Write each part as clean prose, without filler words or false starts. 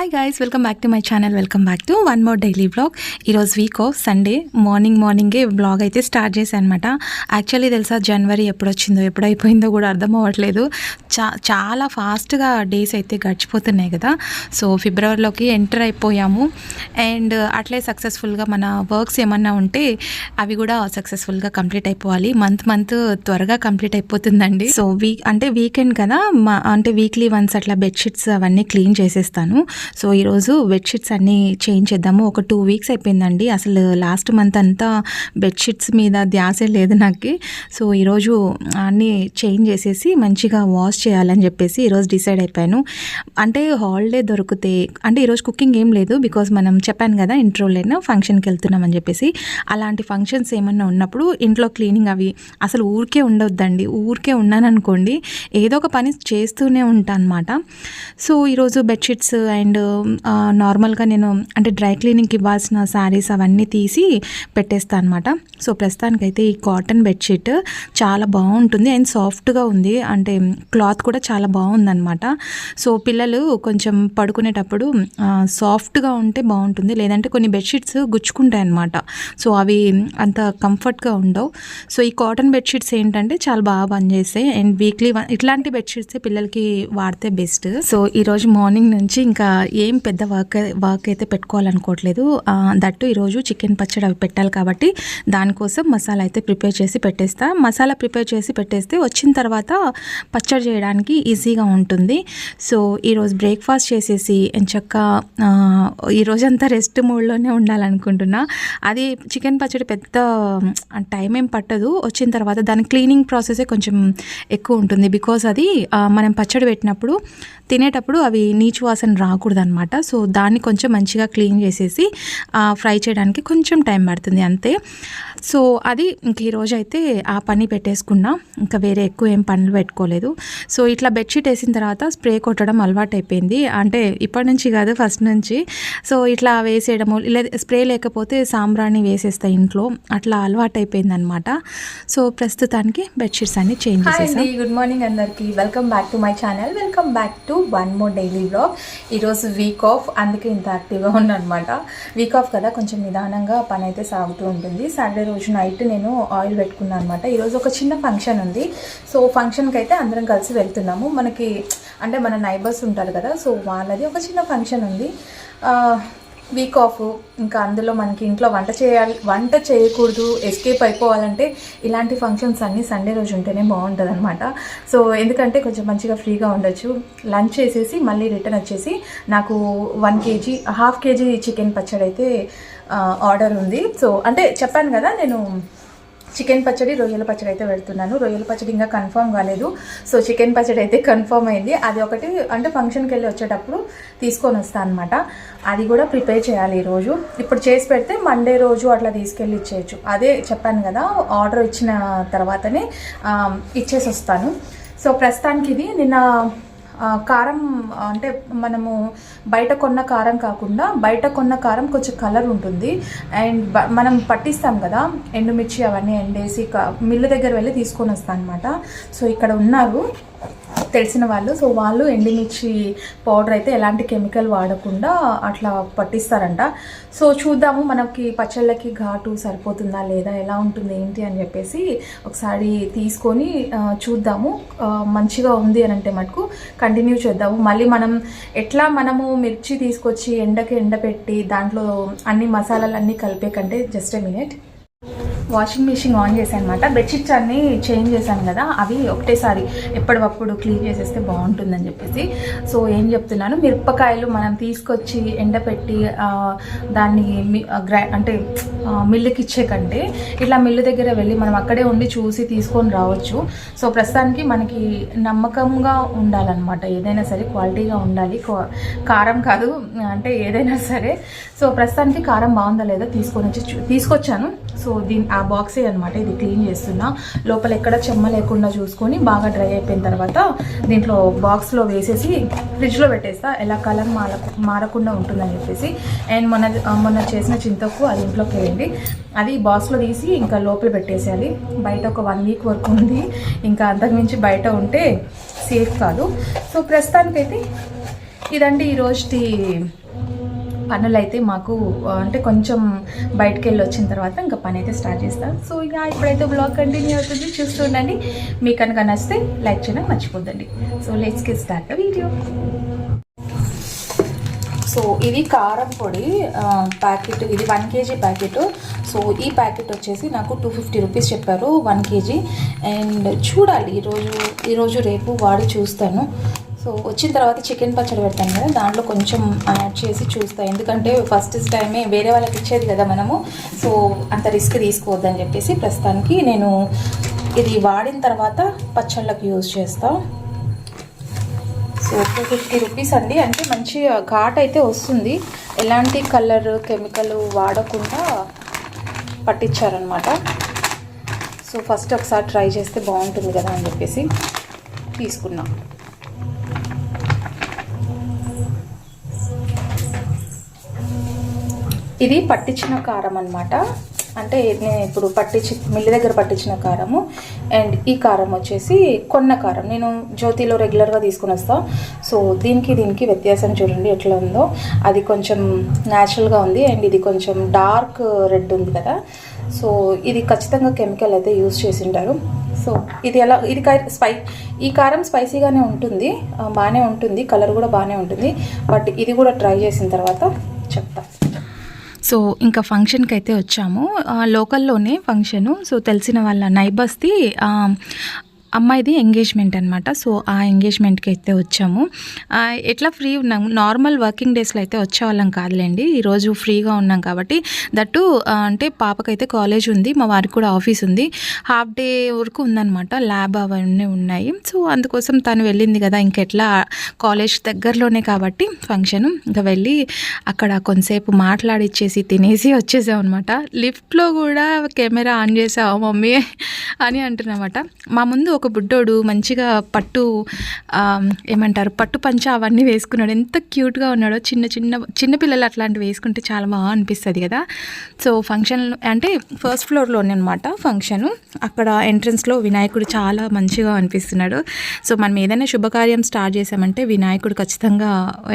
Hi guys, welcome back to my channel. Welcome back to one more daily vlog. ఈరోజు week off Sunday మార్నింగే vlog అయితే start చేశాను అనమాట. Actually తెలుసా, జనవరి ఎప్పుడు వచ్చిందో ఎప్పుడు అయిపోయిందో కూడా అర్థం అవ్వట్లేదు. చాలా ఫాస్ట్గా డేస్ అయితే గడిచిపోతున్నాయి కదా. సో ఫిబ్రవరిలోకి ఎంటర్ అయిపోయాము. అండ్ అట్లే సక్సెస్ఫుల్గా మన వర్క్స్ ఏమన్నా ఉంటే అవి కూడా సక్సెస్ఫుల్గా కంప్లీట్ అయిపోవాలి. మంత్ త్వరగా కంప్లీట్ అయిపోతుందండి. సో వీకెండ్ కదా, అంటే వీక్లీ వన్స్ అట్లా బెడ్షీట్స్ అవన్నీ క్లీన్ చేసేస్తాను. సో ఈరోజు బెడ్షీట్స్ అన్నీ చేంజ్ చేద్దాము. ఒక 2 weeks అయిపోయిందండి. అసలు లాస్ట్ మంత్ అంతా బెడ్షీట్స్ మీద ధ్యాసే లేదు నాకు. సో ఈరోజు అన్నీ చేంజ్ చేసేసి మంచిగా వాష్ చేయాలని చెప్పేసి ఈరోజు డిసైడ్ అయిపోయాను. అంటే హాలిడే దొరికితే, అంటే ఈరోజు కుకింగ్ ఏం లేదు, బికాజ్ మనం చెప్పాను కదా ఇంట్రోలేనా ఫంక్షన్కి వెళ్తున్నామని చెప్పేసి. అలాంటి ఫంక్షన్స్ ఏమన్నా ఉన్నప్పుడు ఇంట్లో క్లీనింగ్ అవి అసలు ఊరికే ఉండొద్దండి. ఊరికే ఉన్నాను అనుకోండి, ఏదో ఒక పని చేస్తూనే ఉంటాను అనమాట. సో ఈరోజు బెడ్షీట్స్ అండ్ నార్మల్గా నేను అంటే డ్రై క్లీనింగ్కి ఇవ్వాల్సిన శారీస్ అవన్నీ తీసి పెట్టేస్తాను అనమాట. సో ప్రస్తుతానికైతే ఈ కాటన్ బెడ్షీట్ చాలా బాగుంటుంది అండ్ సాఫ్ట్గా ఉంది. అంటే క్లాత్ కూడా చాలా బాగుందన్నమాట. సో పిల్లలు కొంచెం పడుకునేటప్పుడు సాఫ్ట్గా ఉంటే బాగుంటుంది, లేదంటే కొన్ని బెడ్షీట్స్ గుచ్చుకుంటాయి అన్నమాట. సో అవి అంత కంఫర్ట్గా ఉండవు. సో ఈ కాటన్ బెడ్షీట్స్ ఏంటంటే చాలా బాగా పనిచేస్తాయి అండ్ వీక్లీ ఇట్లాంటి బెడ్షీట్సే పిల్లలకి వాడితే బెస్ట్. సో ఈరోజు మార్నింగ్ నుంచి ఇంకా ఏం పెద్ద వర్క్ అయితే పెట్టుకోవాలనుకోవట్లేదు. దట్టు ఈరోజు చికెన్ పచ్చడి అవి పెట్టాలి కాబట్టి దానికోసం మసాలా అయితే ప్రిపేర్ చేసి పెట్టేస్తా. మసాలా ప్రిపేర్ చేసి పెట్టేస్తే వచ్చిన తర్వాత పచ్చడి చేయడానికి ఈజీగా ఉంటుంది. సో ఈరోజు బ్రేక్ఫాస్ట్ చేసేసి ఎంచక్కా ఈరోజంతా రెస్ట్ మోడ్లోనే ఉండాలనుకుంటున్నా. అది చికెన్ పచ్చడి పెద్ద టైం ఏం పట్టదు. వచ్చిన తర్వాత దాని క్లీనింగ్ ప్రాసెసే కొంచెం ఎక్కువ ఉంటుంది, బికాజ్ అది మనం పచ్చడి పెట్టినప్పుడు తినేటప్పుడు అవి నీచు వాసన రాకూడదు అనమాట. సో దాన్ని కొంచెం మంచిగా క్లీన్ చేసేసి ఫ్రై చేయడానికి కొంచెం టైం పడుతుంది అంతే. సో అది ఇంక ఈరోజు అయితే ఆ పని పెట్టేసుకున్నా, ఇంకా వేరే ఎక్కువ ఏం పనులు పెట్టుకోలేదు. సో ఇట్లా బెడ్షీట్ వేసిన తర్వాత స్ప్రే కొట్టడం అలవాటు అయిపోయింది. అంటే ఇప్పటి నుంచి కాదు, ఫస్ట్ నుంచి. సో ఇట్లా వేసేయడము, స్ప్రే లేకపోతే సాంబ్రాణి వేసేస్తాయి ఇంట్లో, అట్లా అలవాటు అయిపోయింది అనమాట. సో ప్రస్తుతానికి బెడ్షీట్స్ అన్ని చేంజ్ చేసేసాం. గుడ్ మార్నింగ్ అందరికీ, welcome back to my channel. Welcome back to one more daily vlog. ఈరోజు వీక్ ఆఫ్, అందుకే ఇంత యాక్టివ్గా ఉన్నమాట. వీక్ ఆఫ్ కదా, కొంచెం నిదానంగా పని అయితే సాగుతూ ఉంటుంది. సండే రోజు నైట్ నేను ఆయిల్ పెట్టుకున్నాను అనమాట. ఈరోజు ఒక చిన్న ఫంక్షన్ ఉంది. సో ఫంక్షన్కి అయితే అందరం కలిసి వెళ్తున్నాము. మనకి అంటే మన నైబర్స్ ఉంటారు కదా, సో వాళ్ళది ఒక చిన్న ఫంక్షన్ ఉంది. వీక్ ఆఫ్, ఇంకా అందులో మనకి ఇంట్లో వంట చేయకూడదు, ఎస్కేప్ అయిపోవాలంటే ఇలాంటి ఫంక్షన్స్ అన్నీ సండే రోజు ఉంటేనే బాగుంటుంది అనమాట. సో ఎందుకంటే కొంచెం మంచిగా ఫ్రీగా ఉండొచ్చు. లంచ్ చేసేసి మళ్ళీ రిటర్న్ వచ్చేసి నాకు 1 kg, 1/2 kg చికెన్ పచ్చడి అయితే ఆర్డర్ ఉంది. సో అంటే చెప్పాను కదా, నేను చికెన్ పచ్చడి, రొయ్యల పచ్చడి అయితే పెడుతున్నాను. రొయ్యల పచ్చడి ఇంకా కన్ఫర్మ్ కాలేదు. సో చికెన్ పచ్చడి అయితే కన్ఫర్మ్ అయింది. అది ఒకటి అంటే ఫంక్షన్కి వెళ్ళి వచ్చేటప్పుడు తీసుకొని వస్తాను అనమాట. అది కూడా ప్రిపేర్ చేయాలి ఈరోజు. ఇప్పుడు చేసి పెడితే మండే రోజు అట్లా తీసుకెళ్ళి ఇచ్చేయచ్చు. అదే చెప్పాను కదా, ఆర్డర్ ఇచ్చిన తర్వాతనే ఇచ్చేసి వస్తాను. సో ప్రస్తుతానికి ఇది నిన్న కారం, అంటే మనము బయట కొన్న కారం కాకుండా, బయట కొన్న కారం కొంచెం కలర్ ఉంటుంది అండ్ మనం పట్టిస్తాం కదా ఎండుమిర్చి అవన్నీ ఎండేసి మిల్లు దగ్గర వెళ్ళి తీసుకొని వస్తాను అనమాట. సో ఇక్కడ ఉన్నారు తెలిసిన వాళ్ళు. సో వాళ్ళు ఎండుమిర్చి పౌడర్ అయితే ఎలాంటి కెమికల్ వాడకుండా అట్లా పట్టిస్తారంట. సో చూద్దాము మనకి పచ్చళ్ళకి ఘాటు సరిపోతుందా లేదా, ఎలా ఉంటుంది ఏంటి అని చెప్పేసి ఒకసారి తీసుకొని చూద్దాము. మంచిగా ఉంది అని అంటే మటుకు కంటిన్యూ చేద్దాము. మళ్ళీ మనము మిర్చి తీసుకొచ్చి ఎండపెట్టి దాంట్లో అన్ని మసాలాలన్నీ కలిపే కంటే just a minute. Washing machine on చేశాను అనమాట. బెడ్షీట్స్ అన్నీ చేంజ్ చేశాను కదా, అవి ఒకటేసారి ఎప్పటికప్పుడు క్లీన్ చేసేస్తే బాగుంటుందని చెప్పేసి. సో ఏం చెప్తున్నాను, మిరపకాయలు మనం తీసుకొచ్చి ఎండపెట్టి దాన్ని అంటే మిల్లుకి ఇచ్చే కంటే ఇట్లా మిల్లు దగ్గర వెళ్ళి మనం అక్కడే ఉండి చూసి తీసుకొని రావచ్చు. సో ప్రస్తుతానికి మనకి నమ్మకంగా ఉండాలన్నమాట. ఏదైనా సరే క్వాలిటీగా ఉండాలి, కారం కాదు అంటే ఏదైనా సరే. సో ప్రస్తుతానికి కారం బాగుందా లేదా తీసుకొచ్చాను. సో ఆ బాక్సే అనమాట, ఇది క్లీన్ చేస్తున్నా. లోపల ఎక్కడ చెమ్మ లేకుండా చూసుకొని బాగా డ్రై అయిపోయిన తర్వాత దీంట్లో బాక్స్లో వేసేసి ఫ్రిడ్జ్లో పెట్టేస్తా, ఎలా కలర్ మారకుండా ఉంటుందని చెప్పేసి. అండ్ మొన్న చేసిన చింతకు అది ఇంట్లోకి వెళ్ళింది, అది బాక్స్లో తీసి ఇంకా లోపల పెట్టేసేయాలి. బయట ఒక 1 week వరకు ఉంది, ఇంకా అంతకుమించి బయట ఉంటే సేఫ్ కాదు. సో ప్రస్తుతానికైతే ఇదండి ఈరోజుటి పనులు అయితే మాకు అంటే కొంచెం బయటకు వెళ్ళి వచ్చిన తర్వాత ఇంకా పని అయితే స్టార్ట్ చేస్తాను. సో ఇక ఇప్పుడైతే బ్లాగ్ కంటిన్యూ అవుతుంది, చూస్తుండండి. మీకు కనుక నచ్చితే లైక్ చేయడం మర్చిపోద్దండి. So let's get start the video. So ఇది కారం పొడి ప్యాకెట్, ఇది 1 kg ప్యాకెట్. సో ఈ ప్యాకెట్ వచ్చేసి నాకు 250 రూపీస్ చెప్పారు 1 kg. అండ్ చూడాలి ఈరోజు రేపు వాడి చూస్తాను. సో వచ్చిన తర్వాత చికెన్ పచ్చడి పెడతాను కదా, దాంట్లో కొంచెం యాడ్ చేసి చూస్తాను. ఎందుకంటే ఫస్ట్ టైమే వేరే వాళ్ళకి ఇచ్చేది కదా మనము, సో అంత రిస్క్ తీసుకోవద్దని చెప్పేసి ప్రస్తుతానికి నేను ఇది వాడిన తర్వాత పచ్చళ్ళకి యూజ్ చేస్తాను. సో 250 రూపీస్ అండి, అంటే మంచి ఘాట్ అయితే వస్తుంది. ఎలాంటి కలర్ కెమికల్ వాడకుండా పట్టించారనమాట. సో ఫస్ట్ ఒకసారి ట్రై చేస్తే బాగుంటుంది కదా అని చెప్పేసి తీసుకున్నాం. ఇది పట్టించిన కారం అనమాట. అంటే నేను ఇప్పుడు మిల్లి దగ్గర పట్టించిన కారము. అండ్ ఈ కారం వచ్చేసి కొన్న కారం, నేను జ్యోతిలో రెగ్యులర్గా తీసుకుని వస్తాను. సో దీనికి వ్యత్యాసం చూడండి ఎట్లా ఉందో. అది కొంచెం న్యాచురల్గా ఉంది అండ్ ఇది కొంచెం డార్క్ రెడ్ ఉంది కదా. సో ఇది ఖచ్చితంగా కెమికల్ అయితే యూజ్ చేసి ఉంటారు. సో ఇది ఈ కారం స్పైసీగానే ఉంటుంది, బాగానే ఉంటుంది, కలర్ కూడా బాగానే ఉంటుంది. బట్ ఇది కూడా ట్రై చేసిన తర్వాత చెప్తా. సో ఇంకా ఫంక్షన్కి అయితే వచ్చాము, లోకల్లోనే ఫంక్షను. సో తెలిసిన వాళ్ళ నైబర్స్ది అమ్మాయిది ఎంగేజ్మెంట్ అనమాట. సో ఆ ఎంగేజ్మెంట్కి అయితే వచ్చాము. ఎట్లా ఫ్రీ ఉన్నాము, నార్మల్ వర్కింగ్ డేస్లో అయితే వచ్చేవాళ్ళం కాదులేండి. ఈరోజు ఫ్రీగా ఉన్నాం కాబట్టి, దట్టు అంటే పాపకైతే కాలేజ్ ఉంది, మా వారికి కూడా ఆఫీస్ ఉంది, హాఫ్ డే వరకు ఉందన్నమాట, ల్యాబ్ అవన్నీ ఉన్నాయి. సో అందుకోసం తను వెళ్ళింది కదా, ఇంకెట్లా కాలేజ్ దగ్గరలోనే కాబట్టి ఫంక్షన్, ఇంకా వెళ్ళి అక్కడ కొంతసేపు మాట్లాడిచ్చేసి తినేసి వచ్చేసాం అనమాట. లిఫ్ట్లో కూడా కెమెరా ఆన్ చేసావు మమ్మీ అని అంటున్నమాట. మా ముందు ఒక బుడ్డోడు మంచిగా పట్టు పంచ అవన్నీ వేసుకున్నాడు. ఎంత క్యూట్గా ఉన్నాడో. చిన్న పిల్లలు అట్లాంటివి వేసుకుంటే చాలా బాగా అనిపిస్తుంది కదా. సో ఫంక్షన్ అంటే ఫస్ట్ ఫ్లోర్లోనే అనమాట ఫంక్షను. అక్కడ ఎంట్రన్స్లో వినాయకుడు చాలా మంచిగా అనిపిస్తున్నాడు. సో మనం ఏదైనా శుభకార్యం స్టార్ట్ చేసామంటే వినాయకుడు ఖచ్చితంగా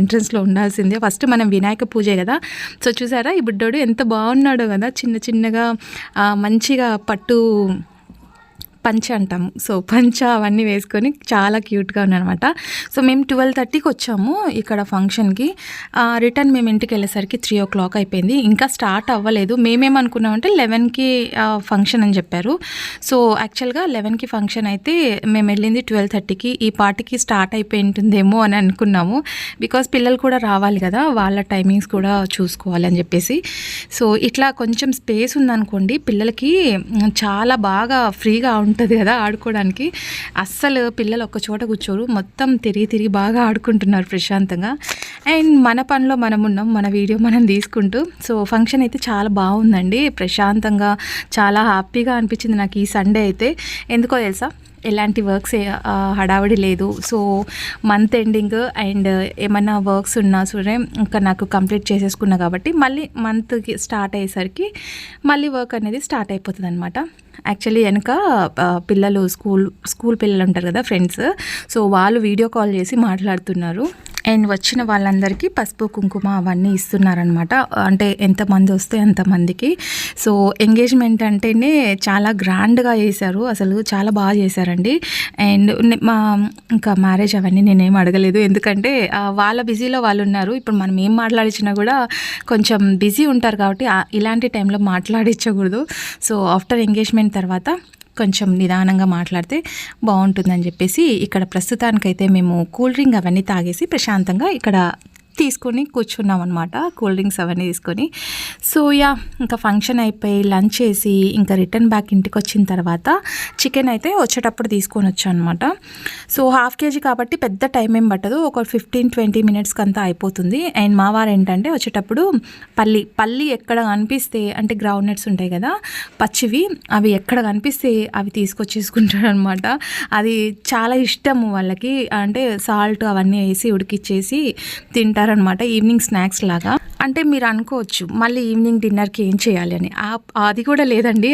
ఎంట్రన్స్లో ఉండాల్సిందే. ఫస్ట్ మనం వినాయక పూజే కదా. సో చూసారా ఈ బుడ్డోడు ఎంత బాగున్నాడో కదా, చిన్నగా మంచిగా పట్టు పంచ అంటాము. సో పంచ అవన్నీ వేసుకొని చాలా క్యూట్గా ఉన్నాడనమాట. సో మేము 12:30కి వచ్చాము ఇక్కడ ఫంక్షన్కి. రిటర్న్ మేము ఇంటికి వెళ్ళేసరికి 3 o'clock అయిపోయింది. ఇంకా స్టార్ట్ అవ్వలేదు. మేమేమనుకున్నామంటే 11కి ఫంక్షన్ అని చెప్పారు. సో యాక్చువల్గా 11కి ఫంక్షన్ అయితే మేము వెళ్ళింది 12:30కి. ఈ పార్టీకి స్టార్ట్ అయిపోయి ఉంటుందేమో అని అనుకున్నాము. బికాస్ పిల్లలు కూడా రావాలి కదా, వాళ్ళ టైమింగ్స్ కూడా చూసుకోవాలి అని చెప్పేసి. సో ఇట్లా కొంచెం స్పేస్ ఉందనుకోండి, పిల్లలకి చాలా బాగా ఫ్రీగా ఉంటుంది కదా ఆడుకోవడానికి. అస్సలు పిల్లలు ఒక్క చోట కూర్చోరు, మొత్తం తిరిగి బాగా ఆడుకుంటున్నారు ప్రశాంతంగా. అండ్ మన పనిలో మనం ఉన్నాం, మన వీడియో మనం తీసుకుంటూ. సో ఫంక్షన్ అయితే చాలా బాగుందండి, ప్రశాంతంగా చాలా హ్యాపీగా అనిపించింది నాకు ఈ సండే అయితే. ఎందుకో తెలుసా, ఎలాంటి వర్క్స్ హడావిడి లేదు. సో మంత్ ఎండింగ్ అండ్ ఏమైనా వర్క్స్ ఉన్నా సరే ఇంకా నాకు కంప్లీట్ చేసేసుకున్నా కాబట్టి మళ్ళీ మంత్కి స్టార్ట్ అయ్యేసరికి మళ్ళీ వర్క్ అనేది స్టార్ట్ అయిపోతుంది అనమాట. యాక్చువల్లీ వెనక పిల్లలు స్కూల్ పిల్లలు ఉంటారు కదా ఫ్రెండ్స్, సో వాళ్ళు వీడియో కాల్ చేసి మాట్లాడుతున్నారు. అండ్ వచ్చిన వాళ్ళందరికీ పసుపు కుంకుమ అవన్నీ ఇస్తున్నారనమాట. అంటే ఎంతమంది వస్తే అంతమందికి. సో ఎంగేజ్మెంట్ అంటేనే చాలా గ్రాండ్గా చేశారు, అసలు చాలా బాగా చేశారండి. అండ్ ఇంకా మ్యారేజ్ అవన్నీ నేనేం అడగలేదు, ఎందుకంటే వాళ్ళ బిజీలో వాళ్ళు ఉన్నారు. ఇప్పుడు మనం ఏం మాట్లాడించినా కూడా కొంచెం బిజీ ఉంటారు కాబట్టి ఇలాంటి టైంలో మాట్లాడించకూడదు. సో ఆఫ్టర్ ఎంగేజ్మెంట్ తర్వాత కొంచెం నిదానంగా మాట్లాడితే బాగుంటుందని చెప్పేసి ఇక్కడ ప్రస్తుతానికైతే మేము కూల్ డ్రింక్ అవన్నీ తాగేసి ప్రశాంతంగా ఇక్కడ తీసుకొని కూర్చున్నాం అనమాట, కూల్ డ్రింక్స్ అవన్నీ తీసుకొని. సో ఇంకా ఫంక్షన్ అయిపోయి లంచ్ చేసి ఇంకా రిటర్న్ బ్యాక్ ఇంటికి వచ్చిన తర్వాత చికెన్ అయితే వచ్చేటప్పుడు తీసుకొని వచ్చాను అనమాట. సో 1/2 kg కాబట్టి పెద్ద టైం ఏం పట్టదు, ఒక 15-20 minutesకి అంతా అయిపోతుంది. అండ్ మా వారు ఏంటంటే వచ్చేటప్పుడు పల్లి ఎక్కడ కనిపిస్తే, అంటే గ్రౌండ్ నట్స్ ఉంటాయి కదా పచ్చివి, అవి ఎక్కడ కనిపిస్తే అవి తీసుకొచ్చేసుకుంటాడు అనమాట. అది చాలా ఇష్టము వాళ్ళకి, అంటే సాల్ట్ అవన్నీ వేసి ఉడికిచ్చేసి తింటారు పెట్టారనమాట ఈవినింగ్ స్నాక్స్ లాగా. అంటే మీరు అనుకోవచ్చు మళ్ళీ ఈవినింగ్ డిన్నర్కి ఏం చేయాలి అని, అది కూడా లేదండి.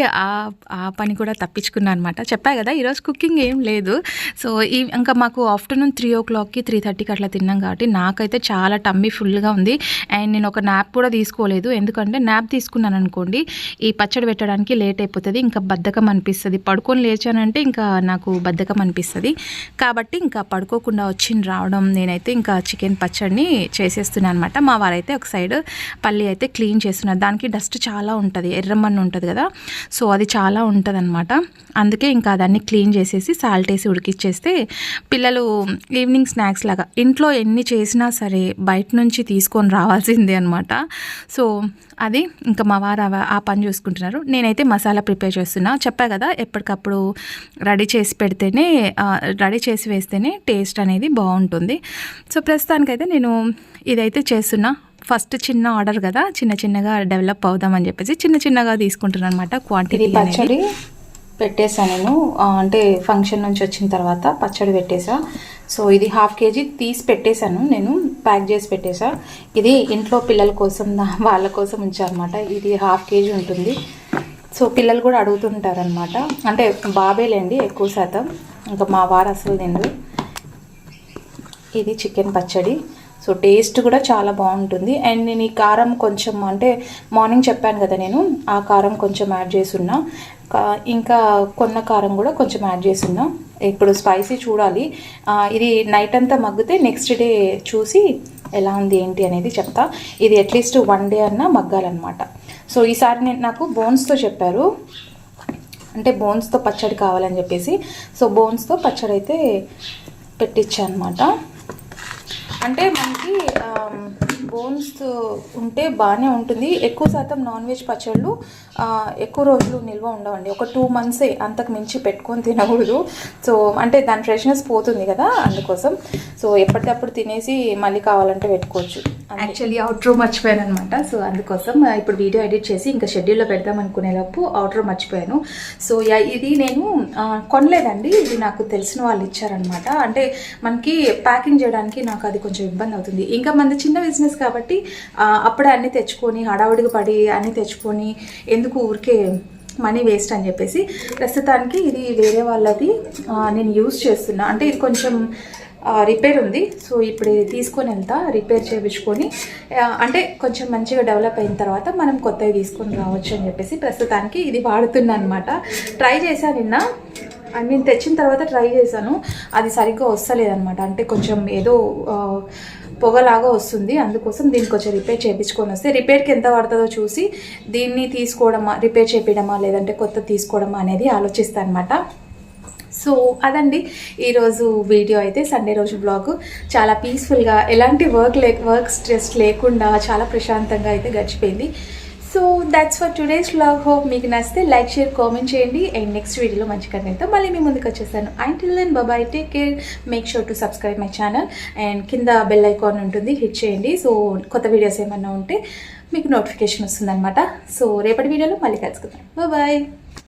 ఆ పని కూడా తప్పించుకున్నాను అనమాట. చెప్పా కదా ఈరోజు కుకింగ్ ఏం లేదు. సో ఇంకా మాకు ఆఫ్టర్నూన్ 3 o'clockకి 3:30కి అట్లా తిన్నాం కాబట్టి నాకైతే చాలా టమ్మీ ఫుల్గా ఉంది. అండ్ నేను ఒక నాప్ కూడా తీసుకోలేదు, ఎందుకంటే నాప్ తీసుకున్నాను అనుకోండి ఈ పచ్చడి పెట్టడానికి లేట్ అయిపోతుంది, ఇంకా బద్ధకం అనిపిస్తుంది. పడుకొని లేచానంటే ఇంకా నాకు బద్ధకం అనిపిస్తుంది. కాబట్టి ఇంకా పడుకోకుండా రావడం నేనైతే ఇంకా చికెన్ పచ్చడిని చేసేస్తున్నాను అనమాట. మా వారైతే ఒక సైడ్ పల్లి అయితే క్లీన్ చేస్తున్నారు. దానికి డస్ట్ చాలా ఉంటుంది, ఎర్రమన్ను ఉంటుంది కదా, సో అది చాలా ఉంటుంది అనమాట. అందుకే ఇంకా దాన్ని క్లీన్ చేసేసి సాల్ట్ వేసి ఉడికిచ్చేస్తే పిల్లలు ఈవినింగ్ స్నాక్స్ లాగా ఇంట్లో ఎన్ని చేసినా సరే బయట నుంచి తీసుకొని రావాల్సిందే అనమాట. సో అది ఇంకా మా వారు ఆ పని చూసుకుంటున్నారు. నేనైతే మసాలా ప్రిపేర్ చేస్తున్నా. చెప్పా కదా ఎప్పటికప్పుడు రెడీ చేసి వేస్తేనే టేస్ట్ అనేది బాగుంటుంది. సో ప్రస్తుతానికైతే నేను ఇదైతే చేస్తున్నా. ఫస్ట్ చిన్న ఆర్డర్ కదా, చిన్నగా డెవలప్ అవుదామని చెప్పేసి చిన్నగా తీసుకుంటున్నాను అనమాట. క్వాంటిటీ పచ్చడి పెట్టేసా నేను, అంటే ఫంక్షన్ నుంచి వచ్చిన తర్వాత పచ్చడి పెట్టేసా. సో ఇది 1/2 kg తీసి పెట్టేశాను, నేను ప్యాక్ చేసి పెట్టేసా. ఇది ఇంట్లో పిల్లల కోసం వాళ్ళ కోసం ఉంచారనమాట. ఇది 1/2 kg ఉంటుంది. సో పిల్లలు కూడా అడుగుతుంటారనమాట, అంటే బాబేలేండి ఎక్కువ శాతం, ఇంకా మా వారు అసలు తినరు. ఇది చికెన్ పచ్చడి. సో టేస్ట్ కూడా చాలా బాగుంటుంది. అండ్ నేను ఈ కారం కొంచెం, అంటే మార్నింగ్ చెప్పాను కదా నేను, ఆ కారం కొంచెం యాడ్ చేసున్నా, ఇంకా కొన్న కారం కూడా కొంచెం యాడ్ చేసున్నా. ఇప్పుడు స్పైసీ చూడాలి, ఇది నైట్ అంతా మగ్గితే నెక్స్ట్ డే చూసి ఎలా ఉంది ఏంటి అనేది చెప్తా. ఇది అట్లీస్ట్ 1 day అన్నా మగ్గాలన్నమాట. సో ఈసారి నాకు బోన్స్తో చెప్పారు, అంటే బోన్స్తో పచ్చడి కావాలని చెప్పేసి, సో బోన్స్తో పచ్చడి అయితే పెట్టించా అనమాట. అంటే మనకి బోన్స్ ఉంటే బాగానే ఉంటుంది. ఎక్కువ శాతం నాన్ వెజ్ పచ్చళ్ళు ఎక్కువ రోజులు నిల్వ ఉండవండి, ఒక 2 months, అంతకు మించి పెట్టుకొని తినకూడదు. సో అంటే దాని ఫ్రెష్నెస్ పోతుంది కదా, అందుకోసం. సో ఎప్పటికప్పుడు తినేసి మళ్ళీ కావాలంటే పెట్టుకోవచ్చు. యాక్చువల్లీ అవుట్రో మర్చిపోయాను అనమాట. సో అందుకోసం ఇప్పుడు వీడియో ఎడిట్ చేసి ఇంకా షెడ్యూల్లో పెడదాం అనుకునేలోపు అవుట్రో మర్చిపోయాను. సో ఇది నేను కొనలేదండి, ఇది నాకు తెలిసిన వాళ్ళు ఇచ్చారనమాట. అంటే మనకి ప్యాకింగ్ చేయడానికి నాకు అది కొంచెం ఇబ్బంది అవుతుంది. ఇంకా మనది చిన్న బిజినెస్ కాబట్టి అప్పుడే అన్నీ తెచ్చుకొని హడావుడిగా పడి అన్నీ తెచ్చుకొని ఎందుకు ఊరికే మనీ వేస్ట్ అని చెప్పేసి ప్రస్తుతానికి ఇది వేరే వాళ్ళది నేను యూజ్ చేస్తున్నా. అంటే ఇది కొంచెం రిపేర్ ఉంది. సో ఇప్పుడు ఇది తీసుకొని వెళ్తా, రిపేర్ చేయించుకొని, అంటే కొంచెం మంచిగా డెవలప్ అయిన తర్వాత మనం కొత్తవి తీసుకొని రావచ్చు అని చెప్పేసి ప్రస్తుతానికి ఇది వాడుతున్నా అనమాట. ట్రై చేశాను నిన్న, నేను తెచ్చిన తర్వాత ట్రై చేశాను, అది సరిగ్గా వస్తలేదన్నమాట. అంటే కొంచెం ఏదో పొగలాగా వస్తుంది. అందుకోసం దీన్ని కొంచెం రిపేర్ చేయించుకొని వస్తే, రిపేర్కి ఎంత పడుతుందో చూసి దీన్ని తీసుకోవడమా, రిపేర్ చేయించడమా, లేదంటే కొత్త తీసుకోవడమా అనేది ఆలోచిస్తాను అనమాట. సో అదండి ఈరోజు వీడియో అయితే. సండే రోజు బ్లాగ్ చాలా పీస్ఫుల్గా, ఎలాంటి వర్క్ స్ట్రెస్ లేకుండా చాలా ప్రశాంతంగా అయితే గడిచిపోయింది. So that's for today's vlog. Hope మీకు నచ్చితే లైక్, షేర్, కామెంట్ చేయండి. అండ్ నెక్స్ట్ వీడియోలో మంచి కంటెంట్తో మళ్ళీ మీ ముందుకు వచ్చేస్తాను. Until then bye, take care, make sure to subscribe my channel. And కింద బెల్ ఐకాన్ ఉంటుంది, హిట్ చేయండి. సో కొత్త వీడియోస్ ఏమన్నా ఉంటే మీకు నోటిఫికేషన్ వస్తుందన్నమాట. సో రేపటి వీడియోలో మళ్ళీ కలుసుకుందాం. బాయ్.